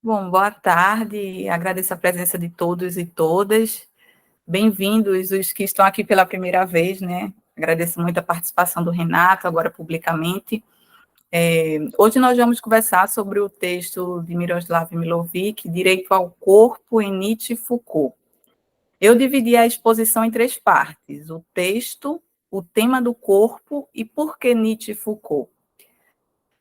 Bom, boa tarde, agradeço a presença de todos e todas. Bem-vindos os que estão aqui pela primeira vez, né? Agradeço muito a participação do Renato, agora publicamente. Hoje nós vamos conversar sobre o texto de Miroslav Milovic, Direito ao Corpo, em Nietzsche e Foucault. Eu dividi a exposição em três partes: o texto, o tema do corpo e por que Nietzsche e Foucault.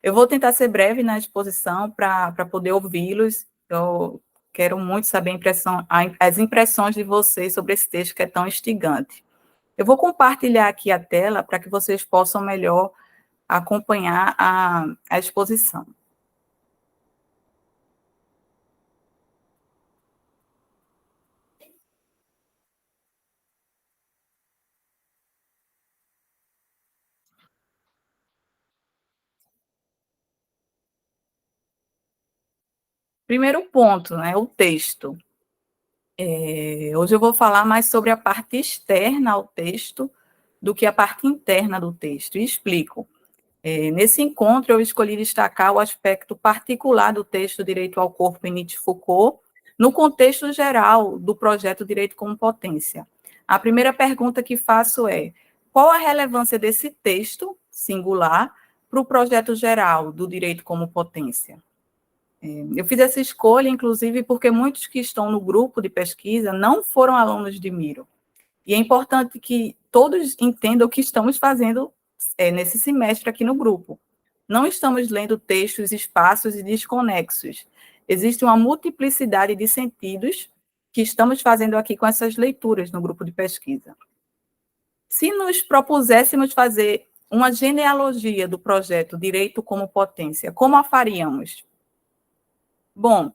Eu vou tentar ser breve na exposição para poder ouvi-los. Eu quero muito saber as impressões de vocês sobre esse texto que é tão instigante. Eu vou compartilhar aqui a tela para que vocês possam melhor acompanhar a exposição. Primeiro ponto, né, o texto. Hoje eu vou falar mais sobre a parte externa ao texto do que a parte interna do texto, e explico. Nesse encontro, eu escolhi destacar o aspecto particular do texto Direito ao Corpo em Nietzsche e Foucault, no contexto geral do projeto Direito como Potência. A primeira pergunta que faço é: qual a relevância desse texto singular para o projeto geral do Direito como Potência? Eu fiz essa escolha, inclusive, porque muitos que estão no grupo de pesquisa não foram alunos de Miro. E é importante que todos entendam o que estamos fazendo nesse semestre aqui no grupo. Não estamos lendo textos espaços e desconexos. Existe uma multiplicidade de sentidos que estamos fazendo aqui com essas leituras no grupo de pesquisa. Se nos propuséssemos fazer uma genealogia do projeto Direito como Potência, como a faríamos? Bom,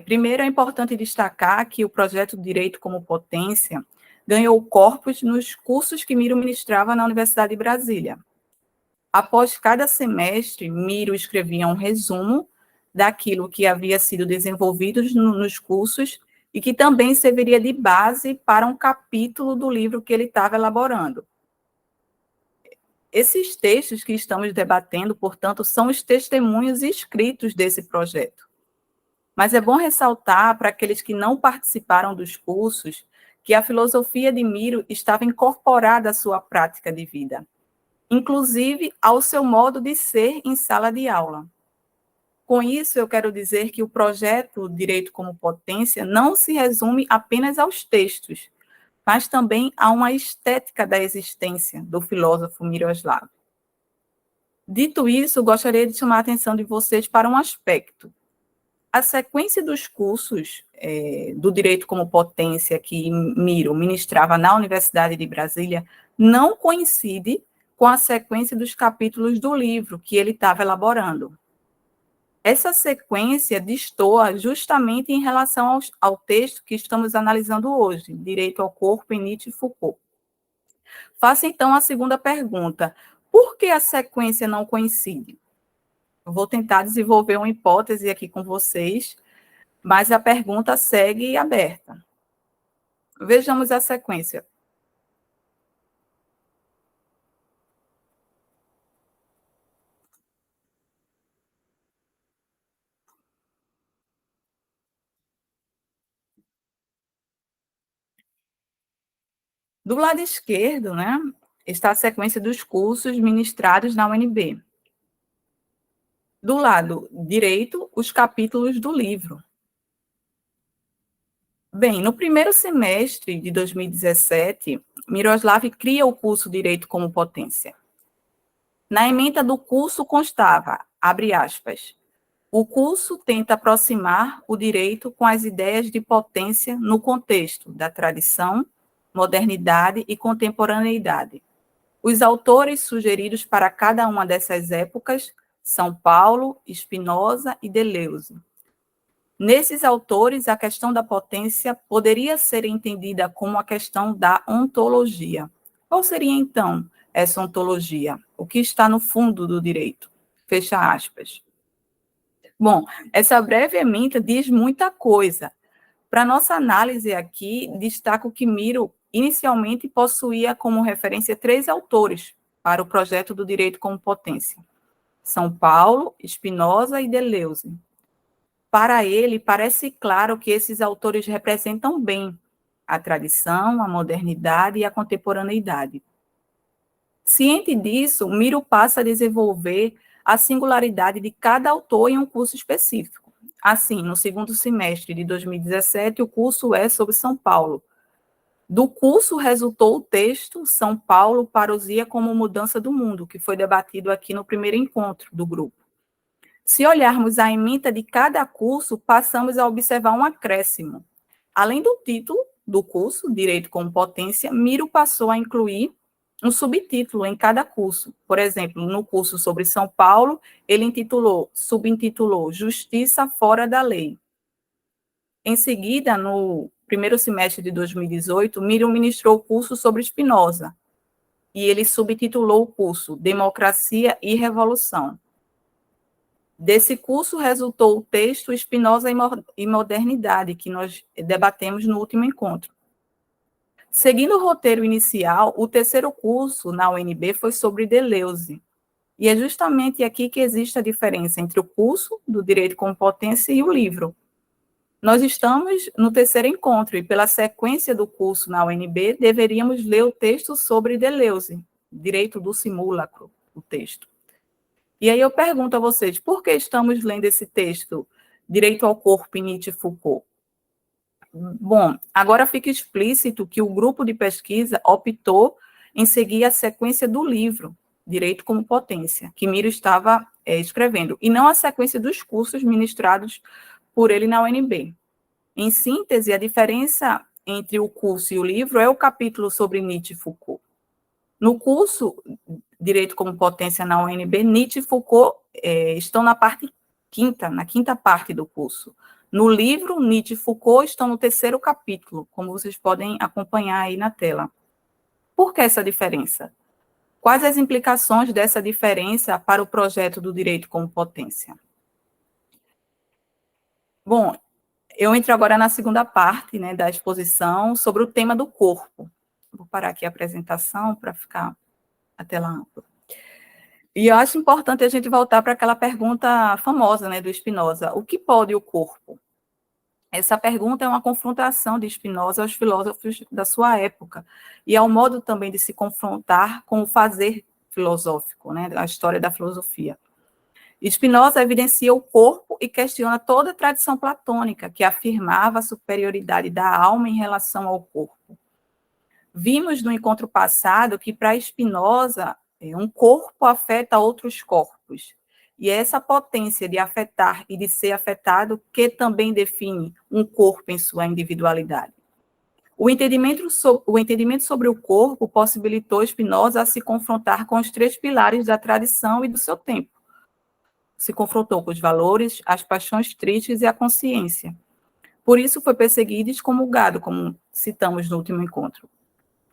primeiro é importante destacar que o projeto Direito como Potência ganhou corpos nos cursos que Miro ministrava na Universidade de Brasília. Após cada semestre, Miro escrevia um resumo daquilo que havia sido desenvolvido nos cursos e que também serviria de base para um capítulo do livro que ele estava elaborando. Esses textos que estamos debatendo, portanto, são os testemunhos escritos desse projeto. Mas é bom ressaltar para aqueles que não participaram dos cursos que a filosofia de Miro estava incorporada à sua prática de vida, inclusive ao seu modo de ser em sala de aula. Com isso, eu quero dizer que o projeto Direito como Potência não se resume apenas aos textos, mas também a uma estética da existência do filósofo Miroslav. Dito isso, gostaria de chamar a atenção de vocês para um aspecto. A sequência dos cursos do Direito como Potência que Miro ministrava na Universidade de Brasília não coincide com a sequência dos capítulos do livro que ele estava elaborando. Essa sequência destoa justamente em relação ao texto que estamos analisando hoje, Direito ao Corpo, em Nietzsche e Foucault. Faça, então, a segunda pergunta. Por que a sequência não coincide? Eu vou tentar desenvolver uma hipótese aqui com vocês, mas a pergunta segue aberta. Vejamos a sequência. Do lado esquerdo, né, está a sequência dos cursos ministrados na UNB. Do lado direito, os capítulos do livro. Bem, no primeiro semestre de 2017, Miroslav cria o curso Direito como Potência. Na ementa do curso constava, abre aspas, o curso tenta aproximar o direito com as ideias de potência no contexto da tradição, modernidade e contemporaneidade. Os autores sugeridos para cada uma dessas épocas são Paulo, Spinoza e Deleuze. Nesses autores, a questão da potência poderia ser entendida como a questão da ontologia. Qual seria, então, essa ontologia? O que está no fundo do direito? Fecha aspas. Bom, essa breve ementa diz muita coisa. Para nossa análise aqui, destaco que Miro inicialmente possuía como referência três autores para o projeto do direito como potência: São Paulo, Spinoza e Deleuze. para ele, parece claro que esses autores representam bem a tradição, a modernidade e a contemporaneidade. Ciente disso, Miro passa a desenvolver a singularidade de cada autor em um curso específico. Assim, no segundo semestre de 2017, o curso é sobre São Paulo. Do curso resultou o texto São Paulo, Parousia como Mudança do Mundo, que foi debatido aqui no primeiro encontro do grupo. Se olharmos a ementa de cada curso, passamos a observar um acréscimo. Além do título do curso, Direito como Potência, Miro passou a incluir um subtítulo em cada curso. Por exemplo, no curso sobre São Paulo, ele subintitulou Justiça Fora da Lei. Em seguida, no primeiro semestre de 2018, Miro ministrou o curso sobre Spinoza, e ele subtitulou o curso Democracia e Revolução. Desse curso resultou o texto Spinoza e Modernidade, que nós debatemos no último encontro. Seguindo o roteiro inicial, o terceiro curso na UNB foi sobre Deleuze. E é justamente aqui que existe a diferença entre o curso do Direito como Potência e o livro. Nós estamos no terceiro encontro e, pela sequência do curso na UNB, deveríamos ler o texto sobre Deleuze, Direito do Simulacro, o texto. E aí eu pergunto a vocês, por que estamos lendo esse texto, Direito ao Corpo, em Nietzsche e Foucault? Bom, agora fica explícito que o grupo de pesquisa optou em seguir a sequência do livro, Direito como Potência, que Miro estava escrevendo, e não a sequência dos cursos ministrados por ele na UNB. Em síntese, a diferença entre o curso e o livro é o capítulo sobre Nietzsche e Foucault. No curso Direito como Potência na UNB, Nietzsche e Foucault estão na quinta parte do curso. No livro, Nietzsche e Foucault estão no terceiro capítulo, como vocês podem acompanhar aí na tela. Por que essa diferença? Quais as implicações dessa diferença para o projeto do Direito como Potência? Bom, eu entro agora na segunda parte, né, da exposição sobre o tema do corpo. Vou parar aqui a apresentação para ficar a tela ampla. E eu acho importante a gente voltar para aquela pergunta famosa, né, do Spinoza: o que pode o corpo? Essa pergunta é uma confrontação de Spinoza aos filósofos da sua época, e ao modo também de se confrontar com o fazer filosófico, né, a história da filosofia. Spinoza evidencia o corpo e questiona toda a tradição platônica, que afirmava a superioridade da alma em relação ao corpo. Vimos no encontro passado que, para Spinoza, um corpo afeta outros corpos. E é essa potência de afetar e de ser afetado que também define um corpo em sua individualidade. O entendimento sobre o corpo possibilitou Spinoza a se confrontar com os três pilares da tradição e do seu tempo. Se confrontou com os valores, as paixões tristes e a consciência. Por isso foi perseguido e excomulgado, como citamos no último encontro.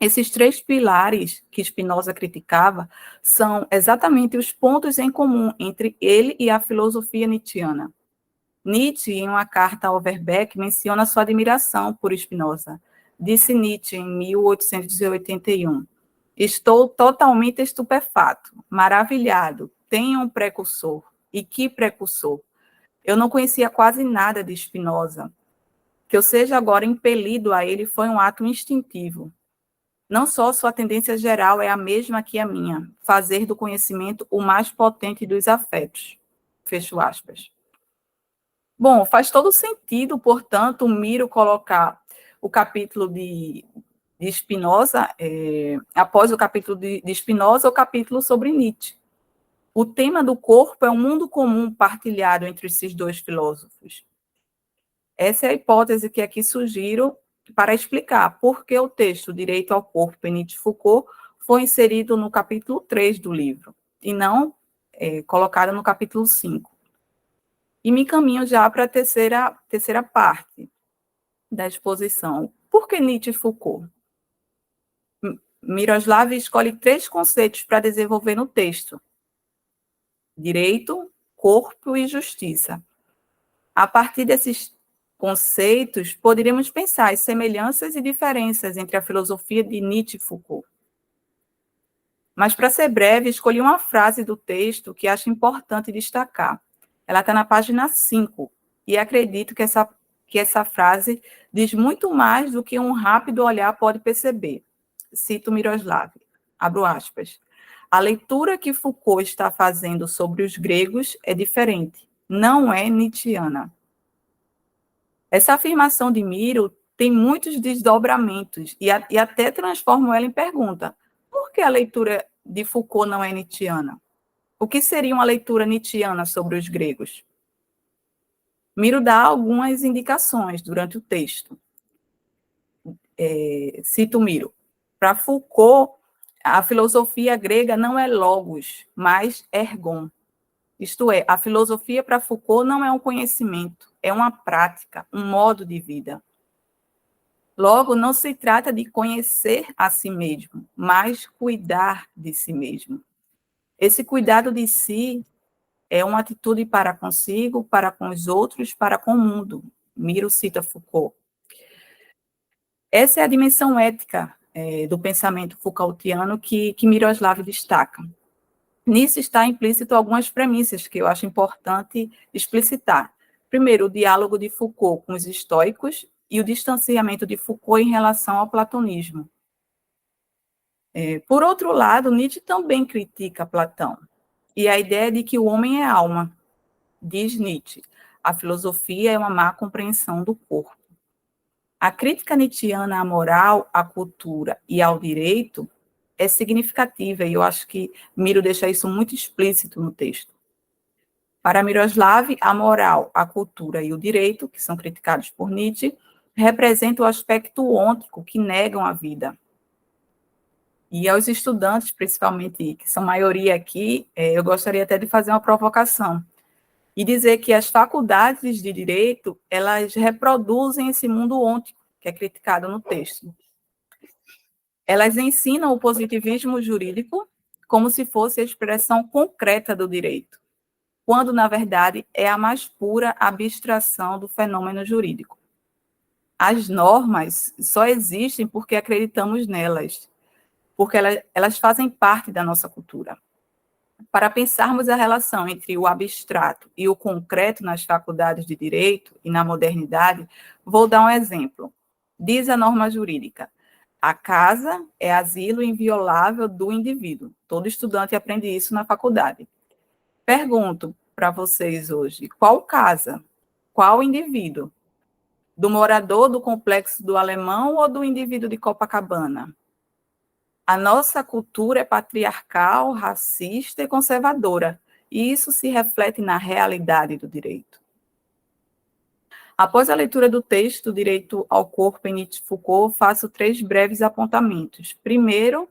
Esses três pilares que Spinoza criticava são exatamente os pontos em comum entre ele e a filosofia nietzschiana. Nietzsche, em uma carta a Overbeck, menciona sua admiração por Spinoza. Disse Nietzsche em 1881: "Estou totalmente estupefato, maravilhado, tenho um precursor. E que precursor! Eu não conhecia quase nada de Spinoza. Que eu seja agora impelido a ele foi um ato instintivo. Não só sua tendência geral é a mesma que a minha, fazer do conhecimento o mais potente dos afetos." Fecho aspas. Bom, faz todo sentido, portanto, o Miro colocar o capítulo de Spinoza, após o capítulo de Spinoza, o capítulo sobre Nietzsche. O tema do corpo é um mundo comum partilhado entre esses dois filósofos. Essa é a hipótese que aqui sugiro para explicar por que o texto Direito ao Corpo, em Nietzsche e Foucault, foi inserido no capítulo 3 do livro, e não colocado no capítulo 5. E me encaminho já para a terceira parte da exposição. Por que Nietzsche e Foucault? Miroslav escolhe 3 conceitos para desenvolver no texto: direito, corpo e justiça. A partir desses conceitos, poderíamos pensar as semelhanças e diferenças entre a filosofia de Nietzsche e Foucault. Mas, para ser breve, escolhi uma frase do texto que acho importante destacar. Ela está na página 5, e acredito que essa frase diz muito mais do que um rápido olhar pode perceber. Cito Miroslav, abro aspas. A leitura que Foucault está fazendo sobre os gregos é diferente, não é nietzschiana. Essa afirmação de Miro tem muitos desdobramentos e até transformam ela em pergunta. Por que a leitura de Foucault não é nietzschiana? O que seria uma leitura nietzschiana sobre os gregos? Miro dá algumas indicações durante o texto. Cito Miro. Para Foucault, a filosofia grega não é logos, mas ergon. Isto é, a filosofia para Foucault não é um conhecimento, é uma prática, um modo de vida. Logo, não se trata de conhecer a si mesmo, mas cuidar de si mesmo. Esse cuidado de si é uma atitude para consigo, para com os outros, para com o mundo. Miro cita Foucault. Essa é a dimensão ética do pensamento Foucaultiano que Miroslav destaca. Nisso está implícito algumas premissas que eu acho importante explicitar. Primeiro, o diálogo de Foucault com os estoicos e o distanciamento de Foucault em relação ao platonismo. Por outro lado, Nietzsche também critica Platão e a ideia de que o homem é alma. Diz Nietzsche, a filosofia é uma má compreensão do corpo. A crítica nietzschiana à moral, à cultura e ao direito é significativa, e eu acho que Miro deixa isso muito explícito no texto. Para Miroslav, a moral, a cultura e o direito, que são criticados por Nietzsche, representam o aspecto ôntico que negam a vida. E aos estudantes, principalmente, que são maioria aqui, eu gostaria até de fazer uma provocação e dizer que as faculdades de direito, elas reproduzem esse mundo ôntico, que é criticado no texto. Elas ensinam o positivismo jurídico como se fosse a expressão concreta do direito, quando, na verdade, é a mais pura abstração do fenômeno jurídico. As normas só existem porque acreditamos nelas, porque elas fazem parte da nossa cultura. Para pensarmos a relação entre o abstrato e o concreto nas faculdades de direito e na modernidade, vou dar um exemplo. Diz a norma jurídica: a casa é asilo inviolável do indivíduo. Todo estudante aprende isso na faculdade. Pergunto para vocês hoje, qual casa? Qual indivíduo? Do morador do complexo do Alemão ou do indivíduo de Copacabana? A nossa cultura é patriarcal, racista e conservadora, e isso se reflete na realidade do direito. Após a leitura do texto Direito ao Corpo em Nietzsche-Foucault, faço 3 breves apontamentos. Primeiro,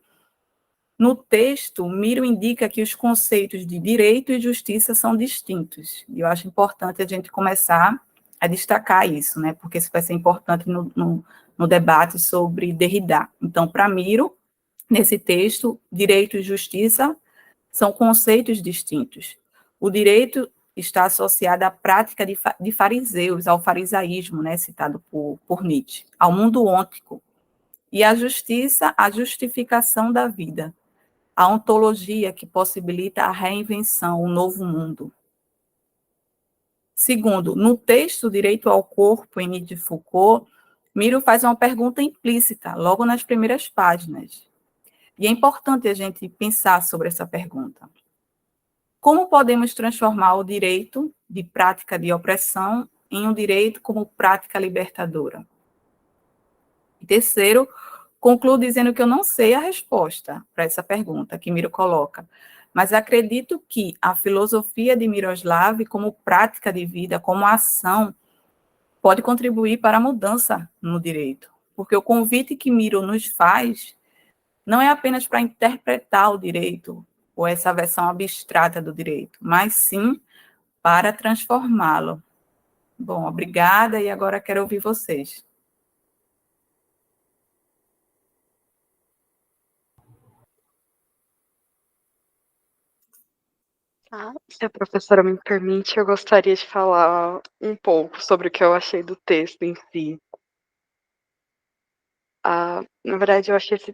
no texto, Miro indica que os conceitos de direito e justiça são distintos, e eu acho importante a gente começar a destacar isso, né, porque isso vai ser importante no debate sobre Derrida. Então, para Miro, nesse texto, direito e justiça são conceitos distintos. O direito está associado à prática de fariseus, ao farisaísmo, né, citado por Nietzsche, ao mundo ôntico. E a justiça, a justificação da vida, a ontologia que possibilita a reinvenção, o novo mundo. Segundo, no texto Direito ao Corpo, em Nietzsche-Foucault, Miro faz uma pergunta implícita, logo nas primeiras páginas. E é importante a gente pensar sobre essa pergunta. Como podemos transformar o direito de prática de opressão em um direito como prática libertadora? E terceiro, concluo dizendo que eu não sei a resposta para essa pergunta que Miro coloca, mas acredito que a filosofia de Miroslav, como prática de vida, como ação, pode contribuir para a mudança no direito, porque o convite que Miro nos faz não é apenas para interpretar o direito, ou essa versão abstrata do direito, mas sim para transformá-lo. Bom, obrigada, e agora quero ouvir vocês. Se a professora me permite, eu gostaria de falar um pouco sobre o que eu achei do texto em si. Na verdade, eu achei esse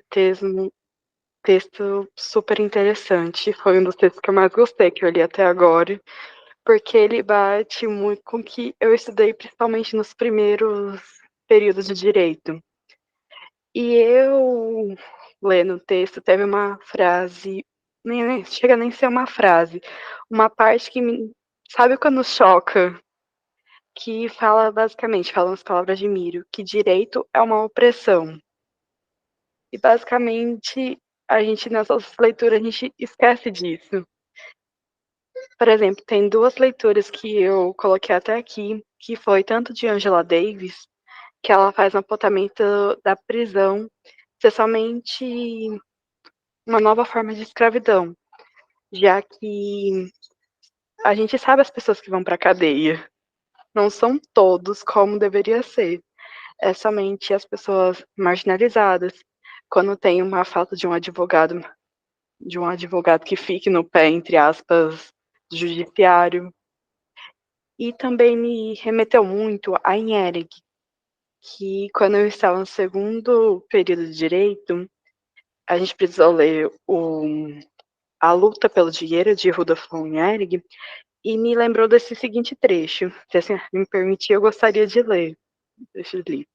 texto super interessante. Foi um dos textos que eu mais gostei, que eu li até agora. porque ele bate muito com o que eu estudei, principalmente nos primeiros períodos de direito. E eu, lendo o texto, teve uma frase, nem chega nem a ser uma frase, uma parte que me, sabe quando choca? Que fala basicamente, fala nas palavras de Miro, que direito é uma opressão. E basicamente, a gente, nessas leituras, a gente esquece disso. Por exemplo, tem duas leituras que eu coloquei até aqui, que foi tanto de Angela Davis, que ela faz um apontamento da prisão ser somente uma nova forma de escravidão, já que a gente sabe as pessoas que vão para a cadeia. Não são todos como deveria ser. É somente as pessoas marginalizadas. Quando tem uma falta de um advogado que fique no pé, entre aspas, do judiciário. E também me remeteu muito a Inherig, que quando eu estava no segundo período de direito, a gente precisou ler A Luta pelo Dinheiro, de Rudolf von Inherig, e me lembrou desse seguinte trecho, se assim me permitir, eu gostaria de ler. Deixa eu ler.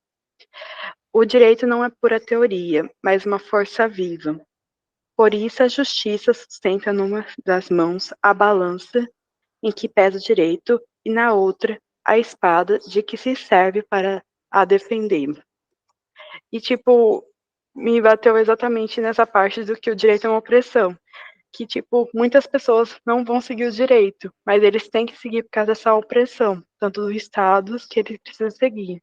O direito não é pura teoria, mas uma força viva. Por isso a justiça sustenta numa das mãos a balança em que pesa o direito e na outra a espada de que se serve para a defender. E, tipo, me bateu exatamente nessa parte do que o direito é uma opressão. Que, tipo, muitas pessoas não vão seguir o direito, mas eles têm que seguir por causa dessa opressão, tanto dos estados que eles precisam seguir.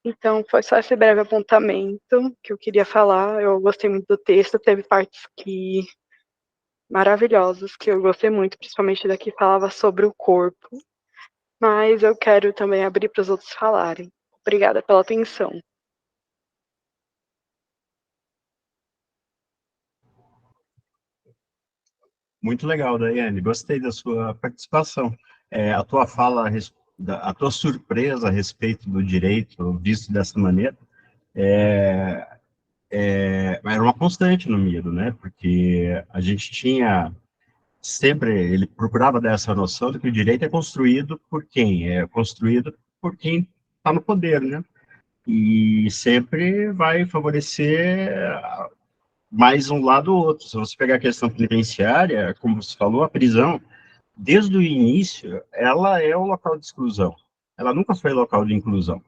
Então, foi só esse breve apontamento que eu queria falar. Eu gostei muito do texto, teve partes que maravilhosas que eu gostei muito, principalmente da que falava sobre o corpo. Mas eu quero também abrir para os outros falarem. Obrigada pela atenção. Muito legal, Daiane. Gostei da sua participação. A tua fala, a tua surpresa a respeito do direito visto dessa maneira, era uma constante no Miro, né? Porque a gente tinha sempre, ele procurava dar essa noção de que o direito é construído por quem? É construído por quem está no poder, né? E sempre vai favorecer mais um lado ou outro. Se você pegar a questão penitenciária, como você falou, a prisão, desde o início, ela é o local de exclusão. Ela nunca foi local de inclusão.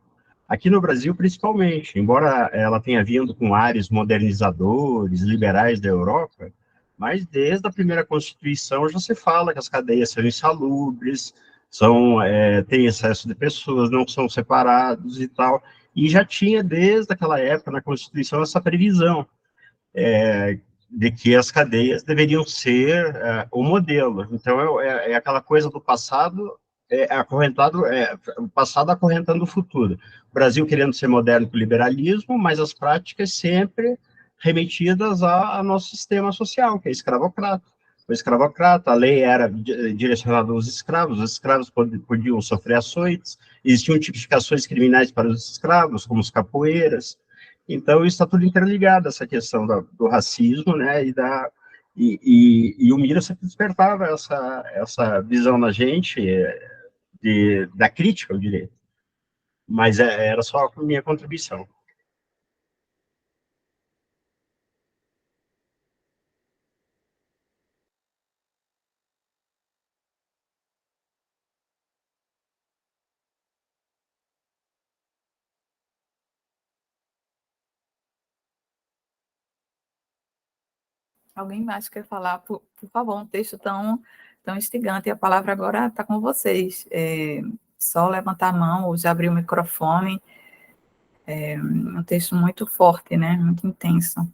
Aqui no Brasil, principalmente, embora ela tenha vindo com ares modernizadores, liberais da Europa, mas desde a primeira Constituição já se fala que as cadeias são insalubres, têm excesso de pessoas, não são separados e tal. E já tinha, desde aquela época, na Constituição, essa previsão de que as cadeias deveriam ser o modelo. Então, é aquela coisa do passado o passado acorrentando o futuro. O Brasil querendo ser moderno com o liberalismo, mas as práticas sempre remetidas ao nosso sistema social, que é escravocrata. O escravocrata, a lei era direcionada aos escravos, os escravos podiam sofrer açoites, existiam tipificações criminais para os escravos, como os capoeiras. Então, isso está tudo interligado, essa questão do racismo, né, e o Miro sempre despertava essa visão na gente, da crítica ao direito. Mas era só a minha contribuição. Alguém mais quer falar? Por favor, um texto tão instigante. A palavra agora está com vocês. Só levantar a mão ou já abrir o microfone. É um texto muito forte, né? Muito intenso.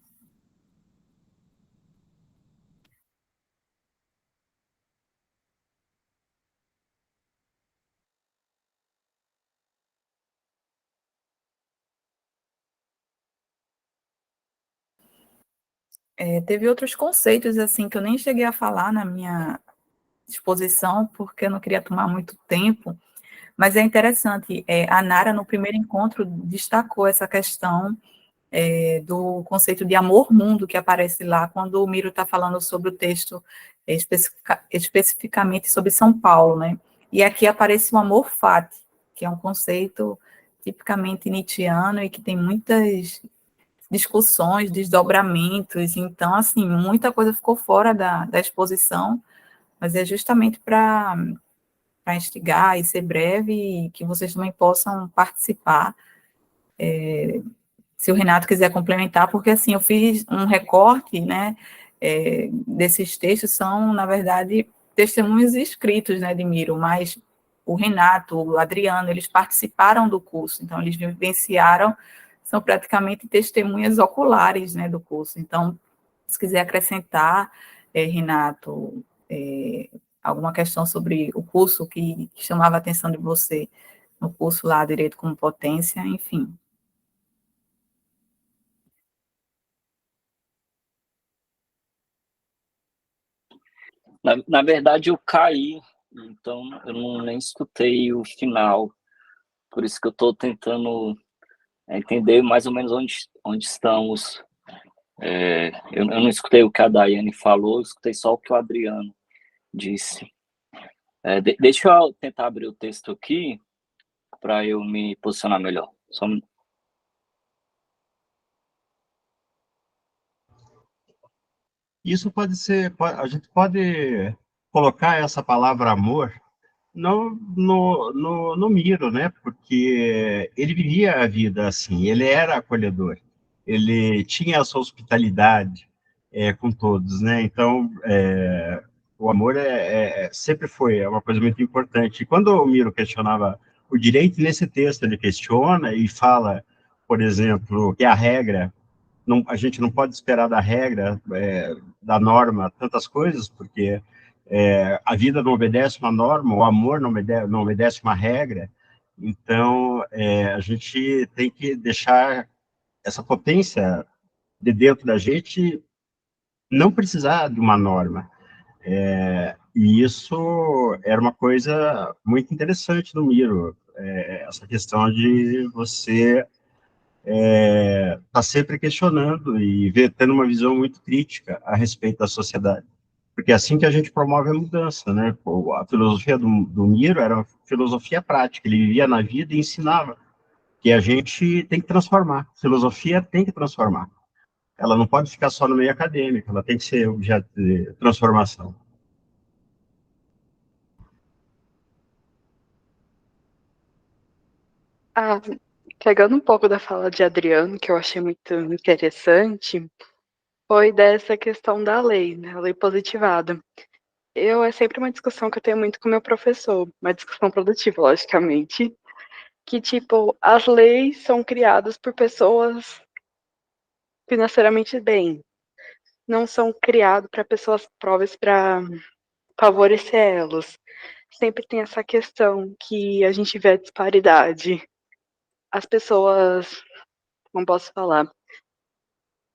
Teve outros conceitos, assim, que eu nem cheguei a falar na minha exposição, porque eu não queria tomar muito tempo, mas é interessante. A Nara, no primeiro encontro, destacou essa questão do conceito de amor-mundo que aparece lá, quando o Miro está falando sobre o texto especificamente sobre São Paulo, né? E aqui aparece o amor fati, que é um conceito tipicamente nietzschiano e que tem muitas discussões, desdobramentos, então, assim, muita coisa ficou fora da exposição, mas é justamente para instigar e ser breve e que vocês também possam participar. Se o Renato quiser complementar, porque assim, eu fiz um recorte, né, desses textos, são, na verdade, testemunhos escritos, né, de Miro, mas o Renato, o Adriano, eles participaram do curso, então eles vivenciaram, são praticamente testemunhas oculares, né, do curso. Então, se quiser acrescentar, Renato, alguma questão sobre o curso que chamava a atenção de você, no curso lá, Direito como Potência, enfim. Na verdade, eu caí, então eu nem escutei o final. Por isso que eu estou tentando entender mais ou menos onde estamos. Eu não escutei o que a Daiane falou, eu escutei só o que o Adriano disse. Deixa eu tentar abrir o texto aqui para eu me posicionar melhor. Isso pode ser, a gente pode colocar essa palavra amor no Miro, né? Porque ele vivia a vida assim, ele era acolhedor, ele tinha essa hospitalidade com todos, né? Então, o amor sempre foi uma coisa muito importante. E quando o Miro questionava o direito, nesse texto ele questiona e fala, por exemplo, que a regra, a gente não pode esperar da regra, da norma, tantas coisas, porque a vida não obedece uma norma, o amor não obedece uma regra, então a gente tem que deixar essa potência de dentro da gente não precisar de uma norma. E isso era uma coisa muito interessante no Miro, essa questão de você tá sempre questionando e tendo uma visão muito crítica a respeito da sociedade. Porque é assim que a gente promove a mudança, né? A filosofia do Miro era uma filosofia prática, ele vivia na vida e ensinava que a gente tem que transformar, a filosofia tem que transformar. Ela não pode ficar só no meio acadêmico, ela tem que ser objeto de transformação. Ah, pegando um pouco da fala de Adriano, que eu achei muito interessante, foi dessa questão da lei, né? A lei positivada. É sempre uma discussão que eu tenho muito com meu professor, uma discussão produtiva, logicamente, que, tipo, as leis são criadas por pessoas financeiramente bem, não são criadas para pessoas pobres para favorecer elas. Sempre tem essa questão que a gente vê a disparidade. As pessoas, não posso falar,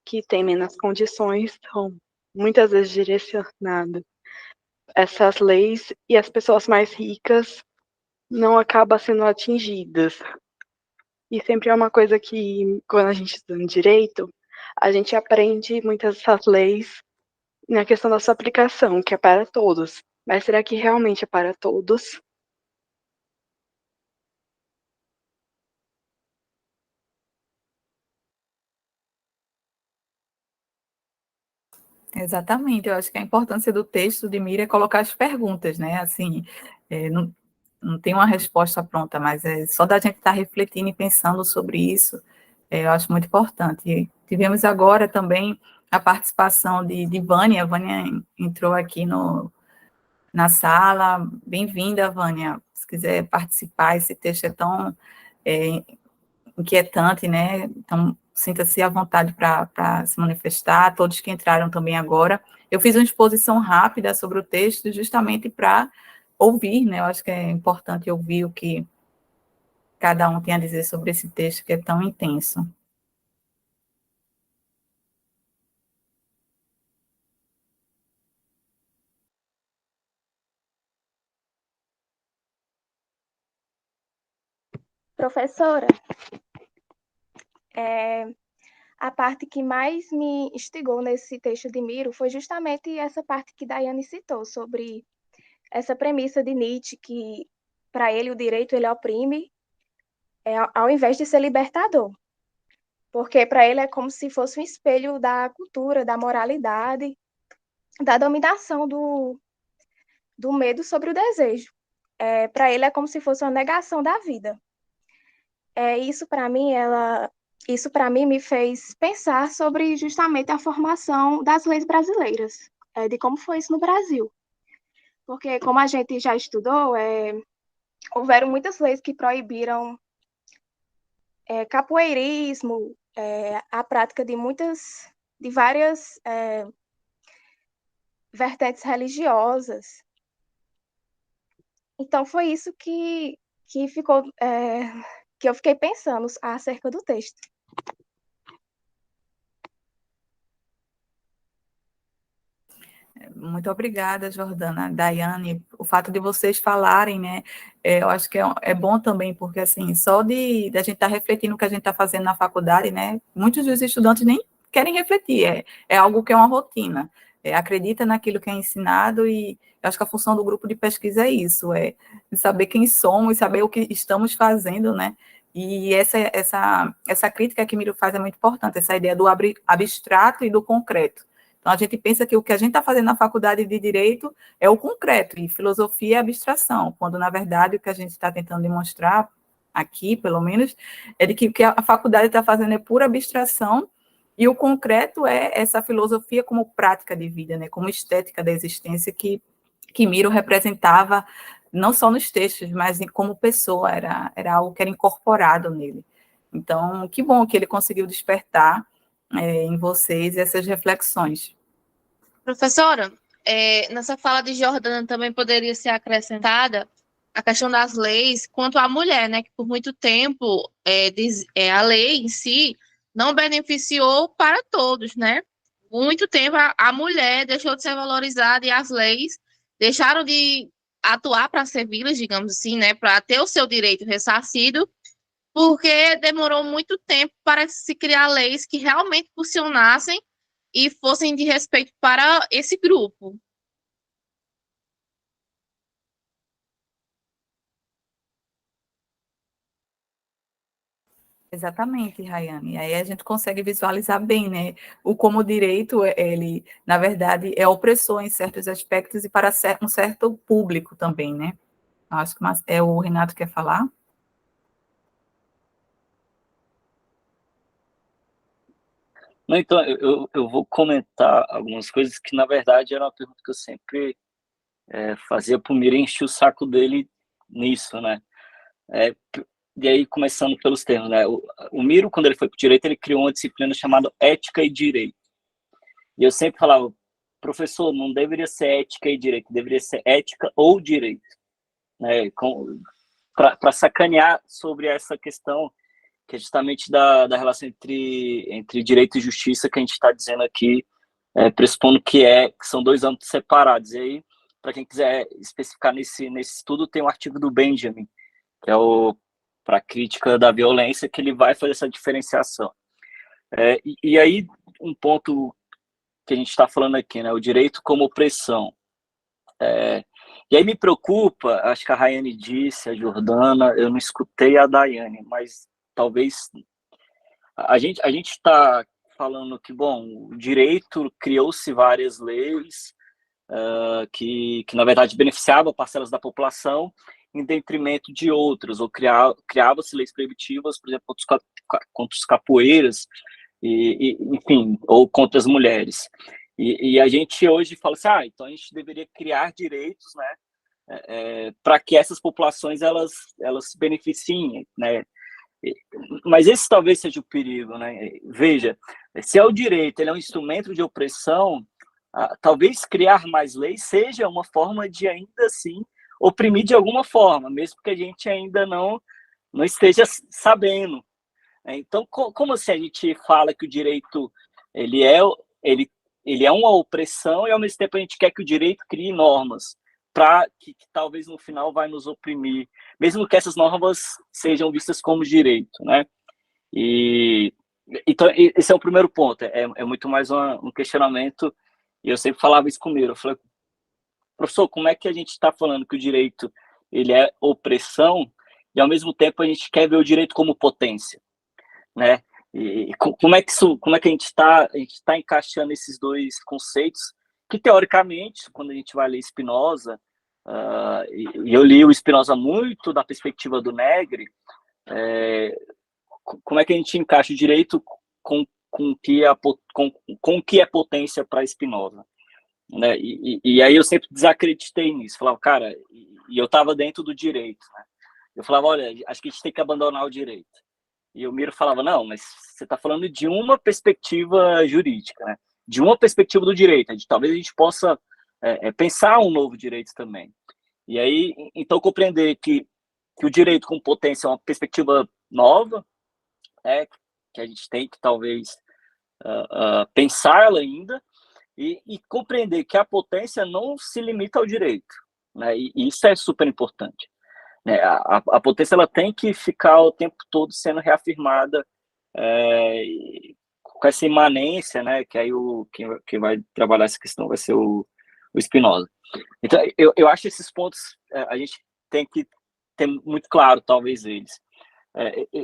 que têm menos condições são muitas vezes direcionadas essas leis e as pessoas mais ricas não acabam sendo atingidas. E sempre é uma coisa que, quando a gente estuda direito, a gente aprende muitas dessas leis na questão da sua aplicação, que é para todos. Mas será que realmente é para todos? Exatamente, eu acho que a importância do texto de Mira é colocar as perguntas, né? Assim, não, não tem uma resposta pronta, mas só da gente estar refletindo e pensando sobre isso, eu acho muito importante. E tivemos agora também a participação de Vânia. A Vânia entrou aqui na sala. Bem-vinda, Vânia. Se quiser participar, esse texto é tão é, inquietante, né? Então, sinta-se à vontade para se manifestar, todos que entraram também agora. Eu fiz uma exposição rápida sobre o texto, justamente para ouvir, né? Eu acho que é importante ouvir o que cada um tem a dizer sobre esse texto que é tão intenso. Professora, a parte que mais me instigou nesse texto de Miro foi justamente essa parte que Daiane citou, sobre essa premissa de Nietzsche, que para ele o direito ele oprime, ao invés de ser libertador. Porque para ele é como se fosse um espelho da cultura, da moralidade, da dominação do medo sobre o desejo. Para ele é como se fosse uma negação da vida. Isso para mim me fez pensar sobre justamente a formação das leis brasileiras, de como foi isso no Brasil. Porque, como a gente já estudou, houveram muitas leis que proibiram capoeirismo, a prática de várias vertentes religiosas. Então, foi isso que ficou, que eu fiquei pensando acerca do texto. Muito obrigada, Jordana, Daiane, o fato de vocês falarem, né, eu acho que é bom também, porque, assim, só de a gente estar refletindo o que a gente está fazendo na faculdade, né, muitos dos estudantes nem querem refletir, é algo que é uma rotina, acredita naquilo que é ensinado, e eu acho que a função do grupo de pesquisa é isso, saber quem somos, saber o que estamos fazendo, né, e essa crítica que Miro faz é muito importante, essa ideia do abstrato e do concreto. Então, a gente pensa que o que a gente está fazendo na faculdade de Direito é o concreto, e filosofia é abstração, quando, na verdade, o que a gente está tentando demonstrar aqui, pelo menos, é de que o que a faculdade está fazendo é pura abstração, e o concreto é essa filosofia como prática de vida, né, como estética da existência que Miro representava, não só nos textos, mas como pessoa, era algo que era incorporado nele. Então, que bom que ele conseguiu despertar em vocês essas reflexões. Professora, nessa fala de Jordana também poderia ser acrescentada a questão das leis quanto à mulher, né? Que por muito tempo a lei em si não beneficiou para todos, né? Muito tempo a mulher deixou de ser valorizada e as leis deixaram de atuar para servi-las, digamos assim, né? Para ter o seu direito ressarcido, porque demorou muito tempo para se criar leis que realmente funcionassem e fossem de respeito para esse grupo. Exatamente, Rayane. Aí a gente consegue visualizar bem, né? Como o direito, ele, na verdade, é opressor em certos aspectos e para um certo público também, né? Acho que o Renato quer falar. Não, então, eu vou comentar algumas coisas que, na verdade, era uma pergunta que eu sempre fazia para o Miro, encher o saco dele nisso, né? E aí, começando pelos termos, né? O Miro, quando ele foi para o direito, ele criou uma disciplina chamada Ética e Direito. E eu sempre falava, professor, não deveria ser ética e direito, deveria ser ética ou direito, né? Para sacanear sobre essa questão que é justamente da relação entre direito e justiça, que a gente está dizendo aqui, pressupondo que são dois âmbitos separados. E aí, para quem quiser especificar nesse estudo, tem um artigo do Benjamin, que é para a crítica da violência, que ele vai fazer essa diferenciação. E aí, um ponto que a gente está falando aqui, né, o direito como opressão. E aí me preocupa, acho que a Rayane disse, a Jordana, eu não escutei a Daiane, mas talvez a gente está falando que, bom, o direito criou-se várias leis que na verdade beneficiavam parcelas da população em detrimento de outras, ou criava-se leis proibitivas, por exemplo, contra os capoeiras, enfim, ou contra as mulheres. E a gente hoje fala assim, então a gente deveria criar direitos, né, para que essas populações elas se beneficiem, né? Mas esse talvez seja o perigo, né? Veja, se o direito ele é um instrumento de opressão, talvez criar mais leis seja uma forma de ainda assim oprimir de alguma forma, mesmo que a gente ainda não esteja sabendo. Então, como assim a gente fala que o direito ele é uma opressão e ao mesmo tempo a gente quer que o direito crie normas para que talvez no final vai nos oprimir, mesmo que essas normas sejam vistas como direito, né? E Então, esse é o primeiro ponto, é muito mais um questionamento, e eu sempre falava isso com o Miro, eu falei, professor, como é que a gente está falando que o direito ele é opressão, e ao mesmo tempo a gente quer ver o direito como potência, né? E como é que a gente está encaixando esses dois conceitos, que teoricamente, quando a gente vai ler Spinoza, e eu li o Spinoza muito da perspectiva do Negri, como é que a gente encaixa o direito com o que é potência para Spinoza, né? E aí eu sempre desacreditei nisso, falava, cara, e eu estava dentro do direito, né? Eu falava, olha, acho que a gente tem que abandonar o direito. E o Miro falava, não, mas você está falando de uma perspectiva jurídica, né? De uma perspectiva do direito, talvez a gente possa pensar um novo direito também. E aí, então, compreender que o direito com potência é uma perspectiva nova, que a gente tem que talvez pensá-la ainda, e compreender que a potência não se limita ao direito, né? E isso é super importante, né? A potência ela tem que ficar o tempo todo sendo reafirmada, com essa imanência, né? Que aí quem vai trabalhar essa questão vai ser o Spinoza. Então, eu acho esses pontos a gente tem que ter muito claro, talvez eles.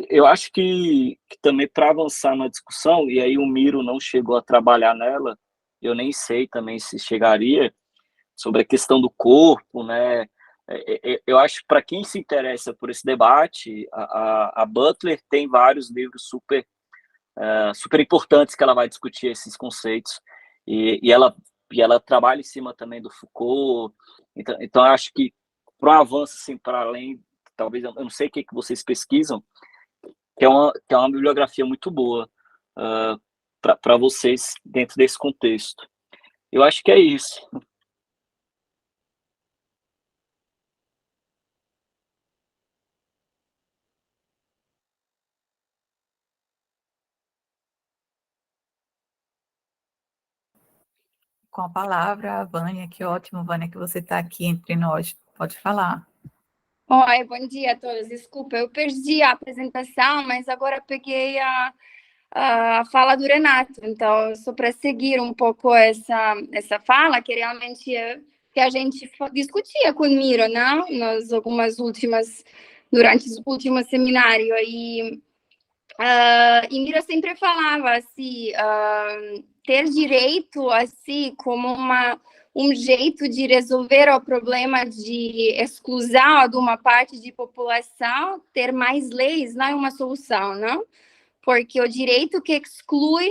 Eu acho que também para avançar na discussão, e aí o Miro não chegou a trabalhar nela, eu nem sei também se chegaria, sobre a questão do corpo, né? Eu acho que para quem se interessa por esse debate, a Butler tem vários livros super importantes que ela vai discutir esses conceitos, e ela trabalha em cima também do Foucault. Então eu acho que para um avanço assim, para além, talvez, eu não sei o que vocês pesquisam, que é uma bibliografia muito boa para vocês dentro desse contexto. Eu acho que é isso. Com a palavra, a Vânia, que ótimo, Vânia, que você está aqui entre nós. Pode falar. Oi, bom dia a todos. Desculpa, eu perdi a apresentação, mas agora peguei a fala do Renato. Então, só para seguir um pouco essa fala, que realmente que a gente discutia com o Miro, não? Durante os últimos seminários. E Miro sempre falava assim, ter direito assim como um jeito de resolver o problema de exclusão de uma parte de população, ter mais leis não é uma solução, não? Porque o direito que exclui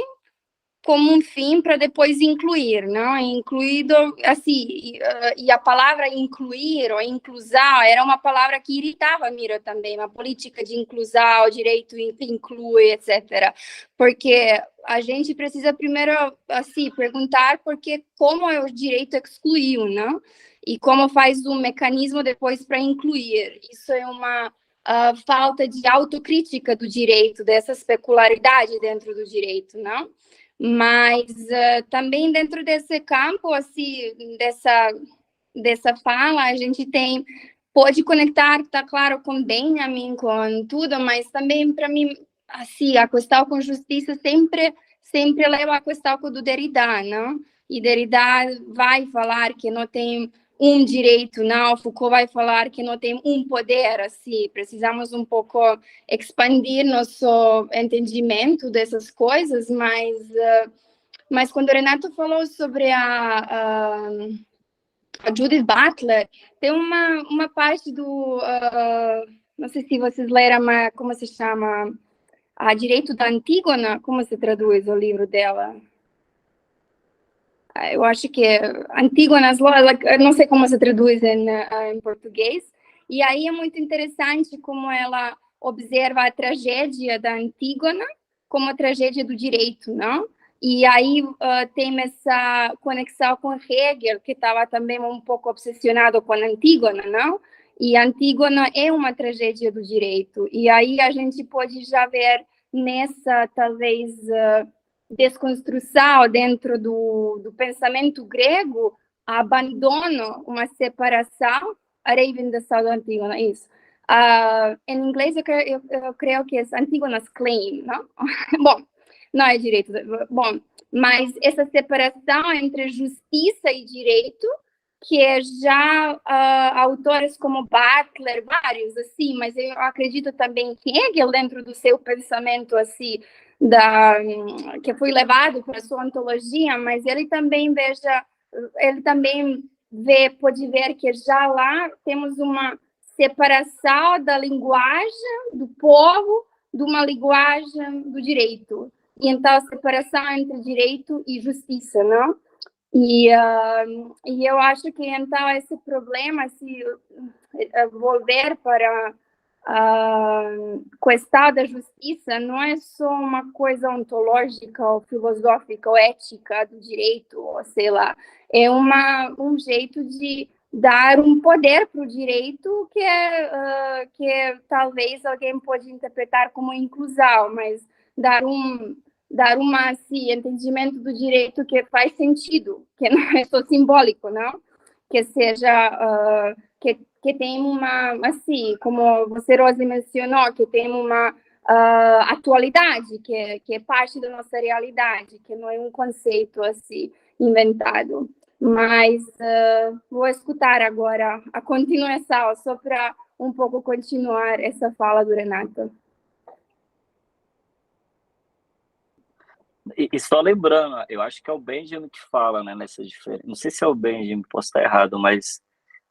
como um fim para depois incluir, não? Incluído, assim, e a palavra incluir ou inclusão era uma palavra que irritava a Miro também, uma política de inclusão, o direito inclui, etc. Porque a gente precisa primeiro, assim, perguntar como o direito excluiu, não? E como faz um mecanismo depois para incluir. Isso é uma falta de autocrítica do direito, dessa especularidade dentro do direito, não? Mas também dentro desse campo, assim, dessa fala, a gente pode conectar, tá claro, com Benjamin, com tudo, mas também, para mim, assim, a questão com justiça sempre leva a questão do Derrida, não? E Derrida vai falar que não tem um direito, não, Foucault vai falar que não tem um poder, assim, precisamos um pouco expandir nosso entendimento dessas coisas, mas quando o Renato falou sobre a Judith Butler, tem uma parte não sei se vocês leram, mas como se chama? A Direito da Antígona, como se traduz o livro dela? Eu acho que é Antígonas, não sei como se traduz em português. E aí é muito interessante como ela observa a tragédia da Antígona como a tragédia do direito, não? E aí tem essa conexão com Hegel, que estava também um pouco obsessionado com a Antígona, não? E a Antígona é uma tragédia do direito. E aí a gente pode já ver nessa, talvez, desconstrução dentro do pensamento grego, abandono, uma separação, a reivindicação da Antígona, isso. Em inglês, eu creio que é Antígona's Claim, não? Bom, não é direito. Bom, mas essa separação entre justiça e direito, que é já autores como Butler, vários, assim, mas eu acredito também que Hegel, dentro do seu pensamento, assim, que foi levado para a sua ontologia, mas ele também pode ver que já lá temos uma separação da linguagem do povo de uma linguagem do direito. E então a separação entre direito e justiça, não? E eu acho que então esse problema, se volver para a questão da justiça, não é só uma coisa ontológica ou filosófica ou ética do direito, ou sei lá, é um jeito de dar um poder para o direito que talvez alguém pode interpretar como inclusão, mas dar assim, entendimento do direito que faz sentido, que não é só simbólico, não? Que seja, que tem uma, assim, como você, Rose, mencionou, que tem uma atualidade, que é parte da nossa realidade, que não é um conceito, assim, inventado. Mas vou escutar agora a continuação, só para um pouco continuar essa fala do Renato. E só lembrando, eu acho que é o Benjamin que fala, né, nessa diferença. Não sei se é o Benjamin, posso estar errado, mas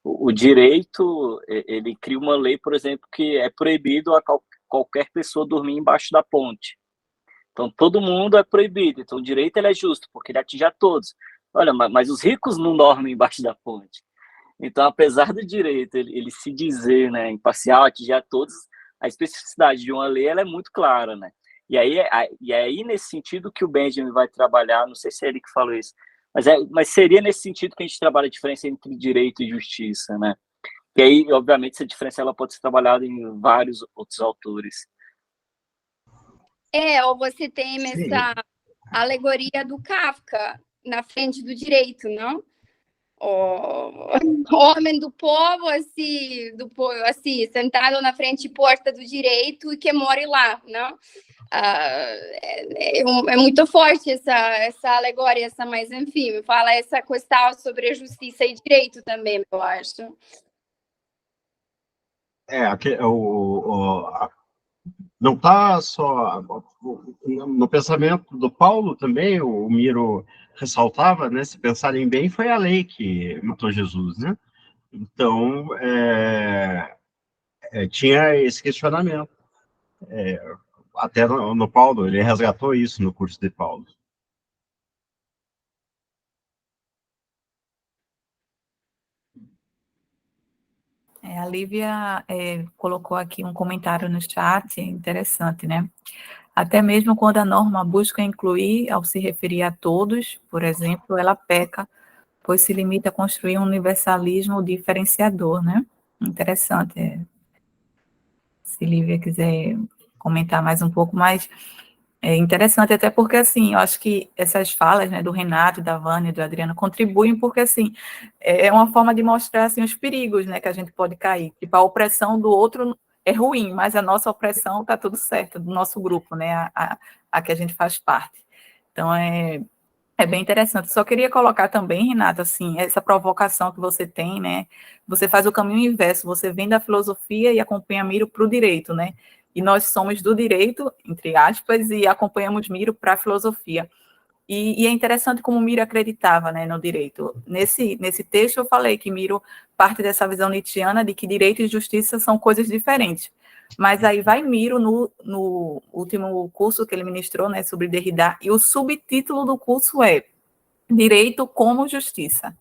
o direito, ele cria uma lei, por exemplo, que é proibido a qualquer pessoa dormir embaixo da ponte. Então, todo mundo é proibido. Então, o direito ele é justo, porque ele atinge a todos. Olha, mas os ricos não dormem embaixo da ponte. Então, apesar do direito ele se dizer, né, imparcial, atingir a todos, a especificidade de uma lei ela é muito clara, né? E aí, nesse sentido que o Benjamin vai trabalhar, não sei se é ele que falou isso, mas seria nesse sentido que a gente trabalha a diferença entre direito e justiça, né? E aí, obviamente, essa diferença ela pode ser trabalhada em vários outros autores. Ou você tem essa alegoria do Kafka na frente do direito, não? O homem do povo, assim, sentado na frente porta do direito e que mora lá, não? É muito forte essa alegoria, mas enfim, fala essa questão sobre a justiça e direito também, eu acho. Não está só no pensamento do Paulo também, o Miro ressaltava, né? Se pensarem bem, foi a lei que matou Jesus, né? Então, tinha esse questionamento. Até no Paulo, ele resgatou isso no curso de Paulo. A Lívia colocou aqui um comentário no chat, interessante, né? Até mesmo quando a norma busca incluir, ao se referir a todos, por exemplo, ela peca, pois se limita a construir um universalismo diferenciador, né? Interessante. Se Lívia quiser comentar mais um pouco mais, é interessante até porque, assim, eu acho que essas falas, né, do Renato, da Vânia, do Adriano, contribuem porque, assim, é uma forma de mostrar, assim, os perigos, né, que a gente pode cair. Tipo, a opressão do outro é ruim, mas a nossa opressão está tudo certo, do nosso grupo, né, a que a gente faz parte. Então, é bem interessante. Só queria colocar também, Renata, assim, essa provocação que você tem, né? Você faz o caminho inverso, você vem da filosofia e acompanha Miro para o direito, né? E nós somos do direito, entre aspas, e acompanhamos Miro para a filosofia. E é interessante como Miro acreditava, né, no direito. Nesse texto eu falei que Miro parte dessa visão nietzschiana de que direito e justiça são coisas diferentes. Mas aí vai Miro no último curso que ele ministrou, né, sobre Derrida, e o subtítulo do curso é Direito como Justiça.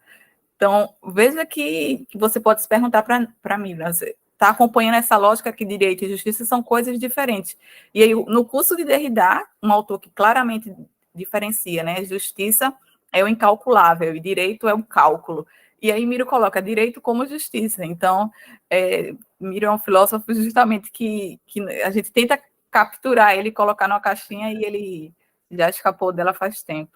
Então, veja que você pode se perguntar para mim, você está acompanhando essa lógica que direito e justiça são coisas diferentes. E aí, no curso de Derrida, um autor que claramente diferencia, né? Justiça é o incalculável e direito é o cálculo. E aí Miro coloca direito como justiça. Então, Miro é um filósofo justamente que a gente tenta capturar ele, colocar numa caixinha e ele já escapou dela faz tempo.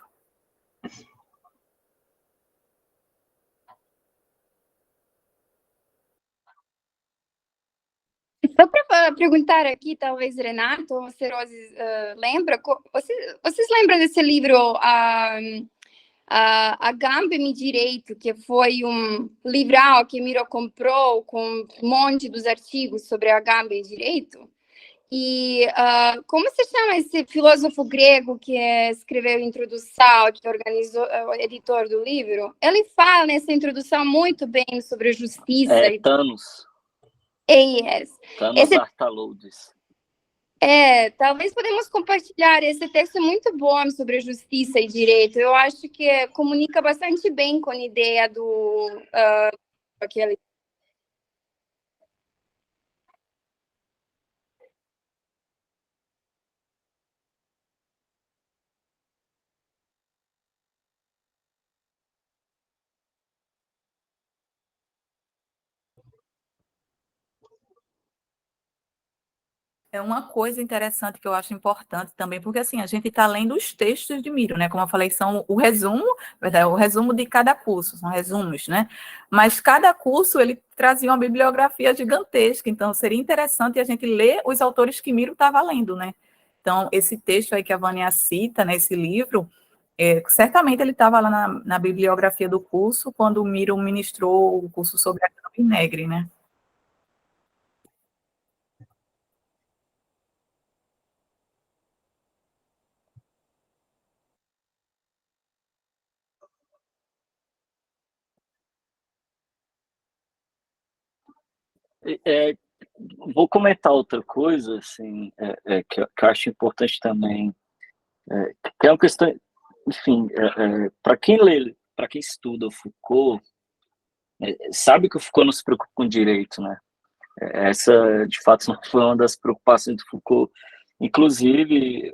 Só para perguntar aqui, talvez Renato ou Serose lembra, vocês lembram desse livro, Agamben Direito, que foi um livral que Miro comprou com um monte dos artigos sobre Agamben Direito? E como se chama esse filósofo grego que escreveu a introdução, que organizou, o editor do livro? Ele fala nessa introdução muito bem sobre a justiça. Thanos. Yes. Thanos Bartoludis. Talvez podemos compartilhar esse texto muito bom sobre justiça e direito. Eu acho que comunica bastante bem com a ideia do aquele. É uma coisa interessante que eu acho importante também, porque assim, a gente está lendo os textos de Miro, né? Como eu falei, são o resumo, verdade, o resumo de cada curso, são resumos, né? Mas cada curso ele trazia uma bibliografia gigantesca, então seria interessante a gente ler os autores que Miro estava lendo, né? Então, esse texto aí que a Vânia cita nesse livro, certamente ele estava lá na bibliografia do curso, quando o Miro ministrou o curso sobre a Agamben Negri, né? Vou comentar outra coisa, assim, que eu acho importante também, que é uma questão, enfim, para quem lê, para quem estuda o Foucault, sabe que o Foucault não se preocupa com direito, né? Essa, de fato, foi uma das preocupações do Foucault. Inclusive,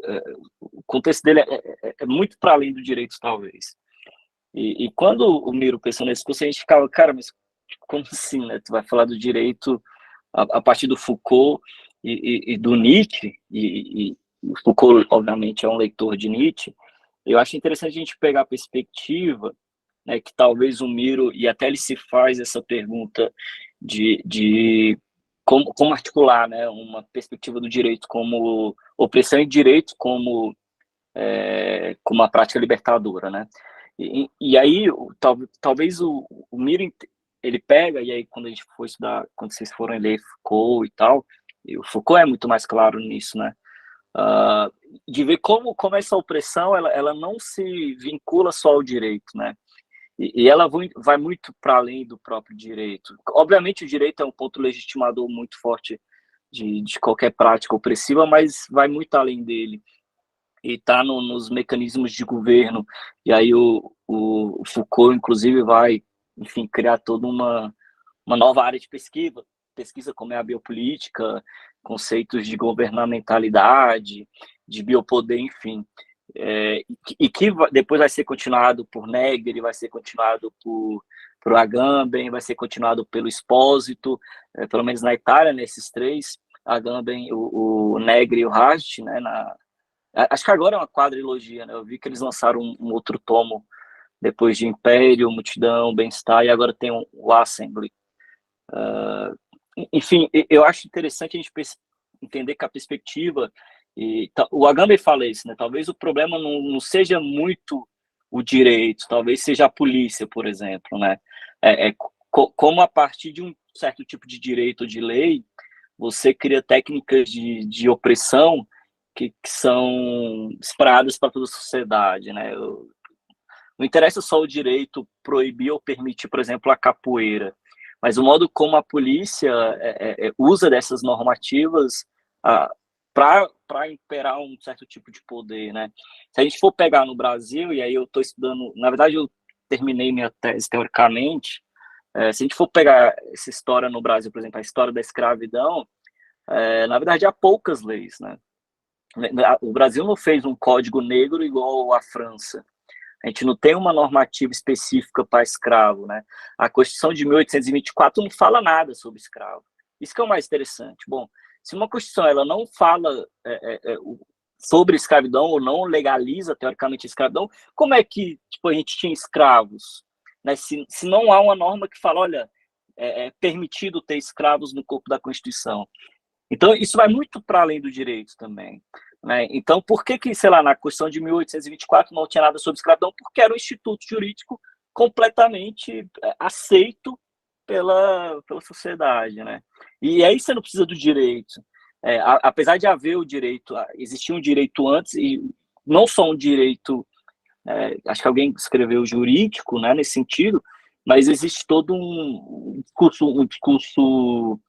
o contexto dele é muito para além do direito, talvez. E quando o Miro pensou nesse curso, a gente ficava, cara, mas como assim, né? Tu vai falar do direito a partir do Foucault e do Nietzsche, e o Foucault, obviamente, é um leitor de Nietzsche. Eu acho interessante a gente pegar a perspectiva, né, que talvez o Miro, e até ele se faz essa pergunta de como articular, né, uma perspectiva do direito como opressão e direito como uma prática libertadora, né? E aí, talvez o Miro, ele pega, e aí quando a gente for estudar, quando vocês forem ler Foucault e tal, e o Foucault é muito mais claro nisso, né? De ver como essa opressão, ela não se vincula só ao direito, né? E ela vai muito para além do próprio direito. Obviamente, o direito é um ponto legitimador muito forte de qualquer prática opressiva, mas vai muito além dele. E está nos mecanismos de governo. E aí o Foucault, inclusive, vai, enfim, criar toda uma nova área de pesquisa como é a biopolítica, conceitos de governamentalidade, de biopoder, enfim. E que depois vai ser continuado por Negri, vai ser continuado por Agamben, vai ser continuado pelo Espósito, pelo menos na Itália, nesses três, Agamben, o Negri e o Hart, né, acho que agora é uma quadrilogia, né? Eu vi que eles lançaram um outro tomo depois de Império, Multidão, Bem-Estar, e agora tem o Assembly. Enfim, eu acho interessante a gente entender que a perspectiva, o Agamben fala isso, né? Talvez o problema não seja muito o direito, talvez seja a polícia, por exemplo, né? Como a partir de um certo tipo de direito ou de lei, você cria técnicas de opressão que são espalhadas para toda a sociedade, né? Não interessa só o direito proibir ou permitir, por exemplo, a capoeira, mas o modo como a polícia usa dessas normativas para imperar um certo tipo de poder, né? Se a gente for pegar no Brasil, e aí eu estou estudando, na verdade eu terminei minha tese teoricamente, se a gente for pegar essa história no Brasil, por exemplo, a história da escravidão, na verdade há poucas leis, né? O Brasil não fez um código negro igual a França. A gente não tem uma normativa específica para escravo, né? A Constituição de 1824 não fala nada sobre escravo. Isso que é o mais interessante. Bom, se uma Constituição ela não fala sobre escravidão ou não legaliza teoricamente a escravidão, como é que a gente tinha escravos? Né? Se não há uma norma que fala, olha, é permitido ter escravos no corpo da Constituição. Então, isso vai muito para além do direito também. Né? Então, por que, sei lá, na Constituição de 1824 não tinha nada sobre escravidão? Porque era um instituto jurídico completamente aceito pela sociedade. Né? E aí você não precisa do direito. Apesar de haver o direito, existia um direito antes, e não só um direito, acho que alguém escreveu jurídico, né, nesse sentido, mas existe todo um discurso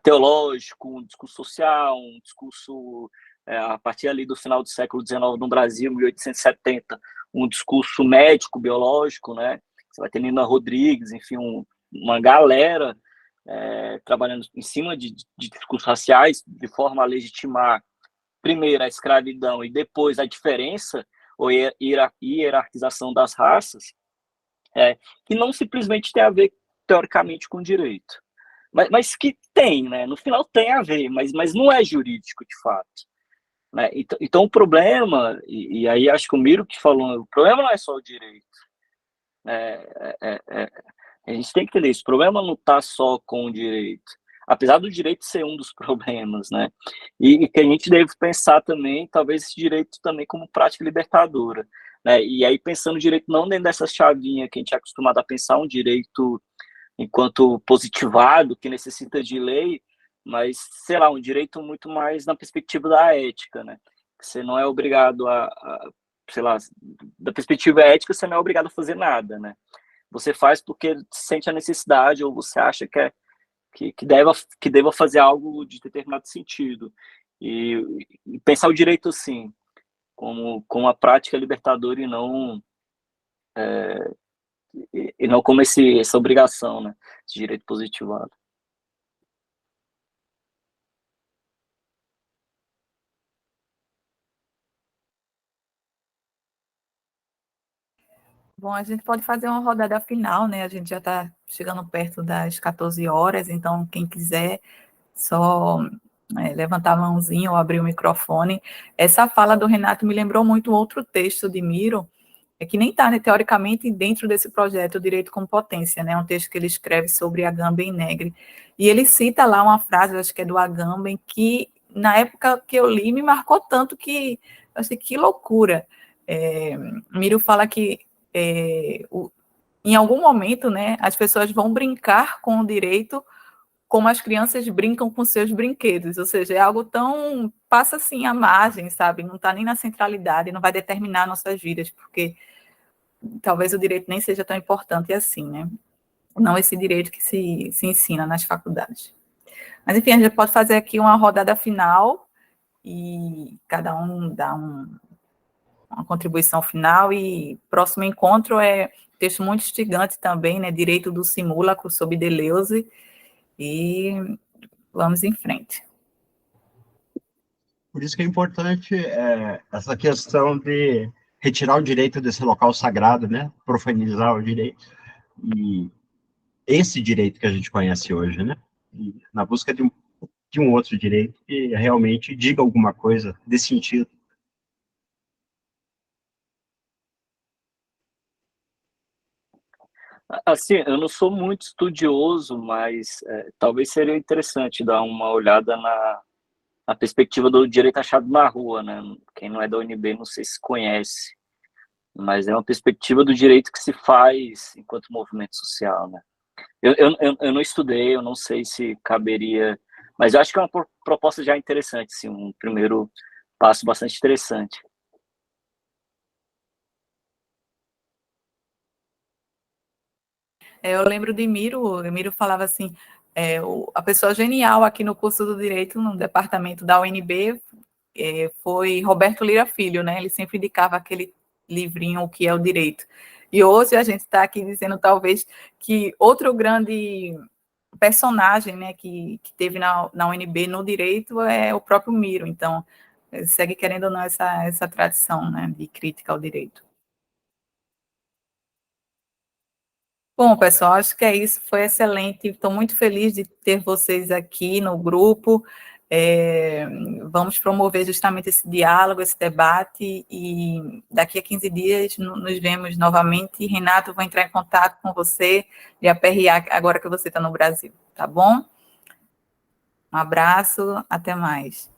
teológico, um discurso social, um discurso, a partir ali do final do século XIX no Brasil, 1870, um discurso médico, biológico, né? Você vai ter Nina Rodrigues, enfim, uma galera trabalhando em cima de discursos raciais, de forma a legitimar, primeiro, a escravidão e depois a diferença ou hierarquização das raças, que não simplesmente tem a ver, teoricamente, com direito. Mas que tem, né? No final tem a ver, mas não é jurídico, de fato. Né? Então, o problema, e aí acho que o Miro que falou, o problema não é só o direito. A gente tem que entender isso. O problema não está só com o direito. Apesar do direito ser um dos problemas, né? E que a gente deve pensar também, talvez, esse direito também como prática libertadora. Né? E aí, pensando o direito não dentro dessa chavinha que a gente é acostumado a pensar, um direito enquanto positivado, que necessita de lei, mas, sei lá, um direito muito mais na perspectiva da ética, né? Você não é obrigado sei lá, da perspectiva ética, você não é obrigado a fazer nada, né? Você faz porque sente a necessidade ou você acha que deva fazer algo de determinado sentido. E pensar o direito assim, como a prática libertadora e não como essa obrigação, né? Esse direito positivado. Bom, a gente pode fazer uma rodada final, né? A gente já está chegando perto das 14 horas, então quem quiser só levantar a mãozinha ou abrir o microfone. Essa fala do Renato me lembrou muito outro texto de Miro, que nem está, né, teoricamente, dentro desse projeto, o Direito com Potência, né? Um texto que ele escreve sobre Agamben Negri. E ele cita lá uma frase, acho que é do Agamben, que na época que eu li me marcou tanto que eu achei que loucura. Miro fala que em algum momento, né, as pessoas vão brincar com o direito como as crianças brincam com seus brinquedos, ou seja, é algo tão, passa assim a margem, sabe, não está nem na centralidade, não vai determinar nossas vidas, porque talvez o direito nem seja tão importante assim, né, não esse direito que se ensina nas faculdades. Mas, enfim, a gente pode fazer aqui uma rodada final e cada um dá uma contribuição final, e próximo encontro é texto muito instigante também, né, Direito do Simúlacro, sob Deleuze, e vamos em frente. Por isso que é importante essa questão de retirar o direito desse local sagrado, né, profanizar o direito, e esse direito que a gente conhece hoje, né, e na busca de um outro direito que realmente diga alguma coisa desse sentido. Assim, eu não sou muito estudioso, mas talvez seria interessante dar uma olhada na perspectiva do direito achado na rua, né? Quem não é da UNB não sei se conhece, mas é uma perspectiva do direito que se faz enquanto movimento social, né? Eu não estudei, eu não sei se caberia, mas eu acho que é uma proposta já interessante, sim, um primeiro passo bastante interessante. Eu lembro de Miro, o Miro falava assim, a pessoa genial aqui no curso do Direito, no departamento da UNB, foi Roberto Lira Filho, né? Ele sempre indicava aquele livrinho, O que é o Direito. E hoje a gente está aqui dizendo, talvez, que outro grande personagem, né, que teve na UNB no direito é o próprio Miro. Então, segue querendo ou não essa tradição, né, de crítica ao direito. Bom, pessoal, acho que é isso, foi excelente. Estou muito feliz de ter vocês aqui no grupo. Vamos promover justamente esse diálogo, esse debate, e daqui a 15 dias nos vemos novamente. Renato, vou entrar em contato com você de aperrear agora que você está no Brasil, tá bom? Um abraço, até mais.